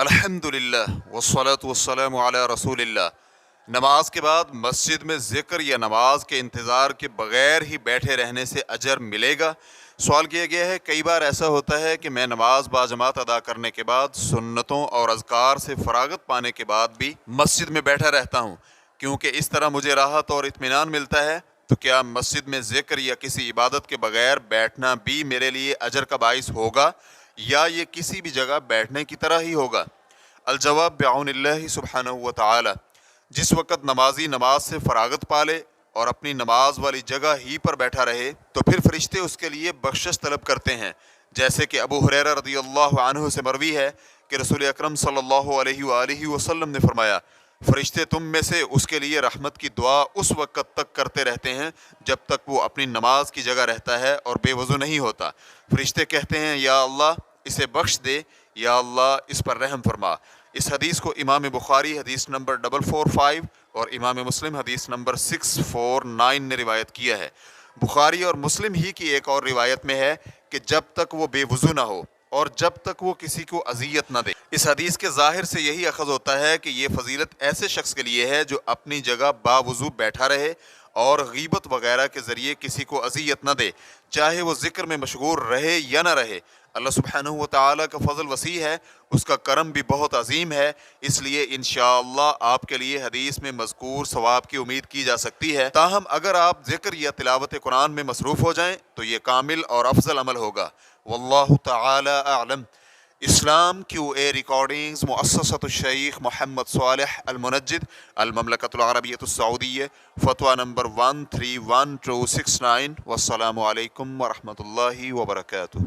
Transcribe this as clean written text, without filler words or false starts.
الحمدللہ والصلاة والسلام علی رسول اللہ۔ نماز کے بعد مسجد میں ذکر یا نماز کے انتظار کے بغیر ہی بیٹھے رہنے سے اجر ملے گا؟ سوال کیا گیا ہے، کئی بار ایسا ہوتا ہے کہ میں نماز باجماعت ادا کرنے کے بعد سنتوں اور اذکار سے فراغت پانے کے بعد بھی مسجد میں بیٹھا رہتا ہوں، کیونکہ اس طرح مجھے راحت اور اطمینان ملتا ہے۔ تو کیا مسجد میں ذکر یا کسی عبادت کے بغیر بیٹھنا بھی میرے لیے اجر کا باعث ہوگا، یا یہ کسی بھی جگہ بیٹھنے کی طرح ہی ہوگا؟ الجواب بعون اللہ سبحانہ و تعالی، جس وقت نمازی نماز سے فراغت پالے اور اپنی نماز والی جگہ ہی پر بیٹھا رہے تو پھر فرشتے اس کے لیے بخشش طلب کرتے ہیں، جیسے کہ ابو ہریرہ رضی اللہ عنہ سے مروی ہے کہ رسول اکرم صلی اللہ علیہ وآلہ وسلم نے فرمایا، فرشتے تم میں سے اس کے لیے رحمت کی دعا اس وقت تک کرتے رہتے ہیں جب تک وہ اپنی نماز کی جگہ رہتا ہے اور بے وضو نہیں ہوتا۔ فرشتے کہتے ہیں، یا اللہ اسے بخش دے، یا اللہ اس پر رحم فرما۔ اس حدیث کو امام بخاری حدیث نمبر 445 اور امام مسلم حدیث نمبر 649 نے روایت کیا ہے۔ بخاری اور مسلم ہی کی ایک اور روایت میں ہے کہ جب تک وہ بے وضو نہ ہو اور جب تک وہ کسی کو اذیت نہ دے۔ اس حدیث کے ظاہر سے یہی اخذ ہوتا ہے کہ یہ فضیلت ایسے شخص کے لیے ہے جو اپنی جگہ باوضو بیٹھا رہے اور غیبت وغیرہ کے ذریعے کسی کو اذیت نہ دے، چاہے وہ ذکر میں مشغول رہے یا نہ رہے۔ اللہ سبحانہ و تعالیٰ کا فضل وسیع ہے، اس کا کرم بھی بہت عظیم ہے، اس لیے انشاءاللہ آپ کے لیے حدیث میں مذکور ثواب کی امید کی جا سکتی ہے۔ تاہم اگر آپ ذکر یا تلاوت قرآن میں مصروف ہو جائیں تو یہ کامل اور افضل عمل ہوگا۔ واللہ تعالی اعلم۔ اسلام کیو اے ریکارڈنگز، مؤسسۃ الشیخ محمد صالح المنجد، المملکۃ العربیۃ السعودیہ، فتویٰ نمبر 131269۔ والسلام علیکم ورحمۃ اللہ وبرکاتہ۔